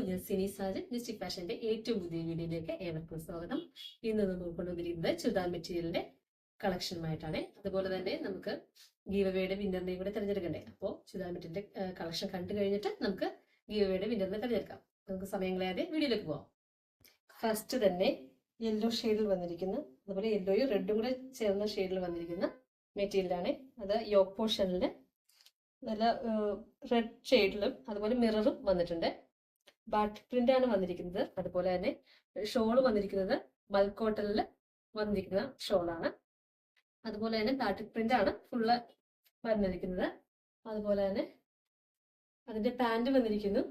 ഞാൻ സിനി സാജൻ ഡിസ്ട്രിക്ട് ഫാഷന്റെ ഏറ്റവും പുതിയ വീഡിയോയിലേക്ക് ഏവർക്കും സ്വാഗതം. ഇന്ന് നമ്മൾ കൊണ്ടുവന്നിരിക്കുന്നത് ചുരിദാർ മെറ്റീരിയലിന്റെ കളക്ഷനുമായിട്ടാണ്. അതുപോലെ തന്നെ നമുക്ക് ഗീവവേയുടെ വിന്നറിനെയും കൂടെ തിരഞ്ഞെടുക്കണ്ടേ. അപ്പോൾ ചുരിദാർ മെറ്റീരിയലിന്റെ കളക്ഷൻ കണ്ടു കഴിഞ്ഞിട്ട് നമുക്ക് ഗീവവേയുടെ വിന്നറിനെ തിരഞ്ഞെടുക്കാം. നമുക്ക് സമയം കളയാതെ വീഡിയോയിലേക്ക് പോവാം. ഫസ്റ്റ് തന്നെ യെല്ലോ ഷെയ്ഡിൽ വന്നിരിക്കുന്ന, അതുപോലെ യെല്ലോയും റെഡും കൂടെ ചേർന്ന ഷെയ്ഡിൽ വന്നിരിക്കുന്ന മെറ്റീരിയലാണ്. അത് യോക്ക് പോർഷനിൽ നല്ല റെഡ് ഷെയ്ഡിലും അതുപോലെ മിററും വന്നിട്ടുണ്ട്. ബാറ്റിക് പ്രിന്റ് ആണ് വന്നിരിക്കുന്നത്. അതുപോലെ തന്നെ ഷോള് വന്നിരിക്കുന്നത് ബൾക്ക് കോട്ടണിൽ വന്നിരിക്കുന്ന ഷോളാണ്. അതുപോലെ തന്നെ ബാറ്റിക് പ്രിന്റ് ആണ് ഫുള്ള് വന്നിരിക്കുന്നത്. അതുപോലെ തന്നെ അതിന്റെ പാന്റ് വന്നിരിക്കുന്നു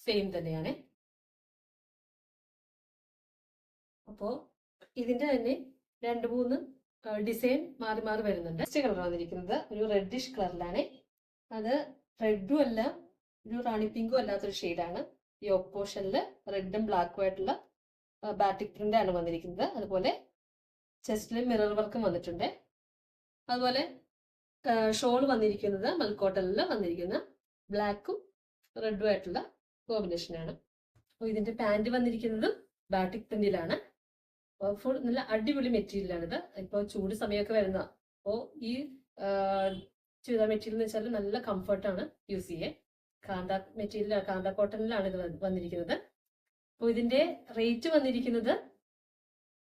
സെയിം തന്നെയാണ്. അപ്പോൾ ഇതിന്റെ തന്നെ 2-3 ഡിസൈൻ മാറി മാറി വരുന്നുണ്ട്. ഫസ്റ്റ് കളർ വന്നിരിക്കുന്നത് ഒരു റെഡിഷ് കളറിലാണ്. അത് റെഡും അല്ല, ഒരു റാണി പിങ്കും അല്ലാത്തൊരു ഷെയ്ഡാണ്. യോക്ക് പോർഷനിൽ റെഡും ബ്ലാക്കും ആയിട്ടുള്ള ബാറ്റിക് പ്രിന്റ് ആണ് വന്നിരിക്കുന്നത്. അതുപോലെ ചെസ്റ്റിൽ മിറർ വർക്കും വന്നിട്ടുണ്ട്. അതുപോലെ ഷോൾ വന്നിരിക്കുന്നത് മൽക്കോട്ടനിൽ വന്നിരിക്കുന്ന ബ്ലാക്കും റെഡും ആയിട്ടുള്ള കോമ്പിനേഷനാണ്. അപ്പോൾ ഇതിന്റെ പാന്റ് വന്നിരിക്കുന്നതും ബാറ്റിക് പ്രിന്റിലാണ്. ഫുൾ നല്ല അടിപൊളി മെറ്റീരിയലാണിത്. ഇപ്പോൾ ചൂട് സമയമൊക്കെ വരുന്ന, അപ്പോൾ ഈ ചുരിദാർ മെറ്റീരിയൽ എന്ന് വെച്ചാൽ നല്ല കംഫർട്ടാണ് യൂസ് ചെയ്യാൻ. കാന്ത കോട്ടണിലാണ് ഇത് വന്നിരിക്കുന്നത്. അപ്പോൾ ഇതിന്റെ റേറ്റ് വന്നിരിക്കുന്നത്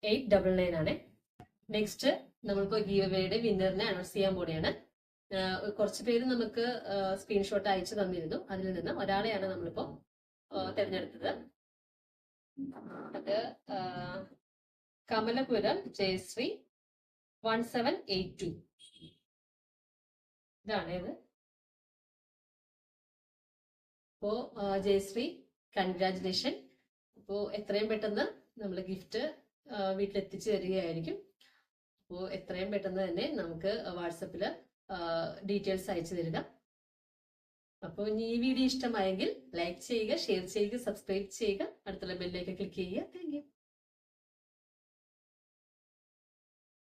899 ആണ്. നെക്സ്റ്റ് നമ്മൾക്ക് ഗീവവേയുടെ വിന്നറിനെ അനൗൺസ് ചെയ്യാൻ പോലെയാണ്. കുറച്ച് പേര് നമുക്ക് സ്ക്രീൻഷോട്ട് അയച്ചു തന്നിരുന്നു. അതിൽ നിന്ന് ഒരാളെയാണ് നമ്മളിപ്പോ തിരഞ്ഞെടുത്തത്. അത് കമലപുരം ജയശ്രീ 1782 ഇതാണ് ഇത്. അപ്പോ ജയശ്രീ, കൺഗ്രാജുലേഷൻ. അപ്പോൾ എത്രയും പെട്ടെന്ന് നമ്മൾ ഗിഫ്റ്റ് വീട്ടിലെത്തിച്ചു തരികയായിരിക്കും. അപ്പോൾ എത്രയും പെട്ടെന്ന് തന്നെ നമുക്ക് വാട്സപ്പിൽ ഡീറ്റെയിൽസ് അയച്ചു തരിക. അപ്പോൾ ഇനി ഈ വീഡിയോ ഇഷ്ടമായെങ്കിൽ ലൈക്ക് ചെയ്യുക, ഷെയർ ചെയ്യുക, സബ്സ്ക്രൈബ് ചെയ്യുക, അടുത്തുള്ള ബെല്ലിലേക്ക് ക്ലിക്ക് ചെയ്യുക. Thank you.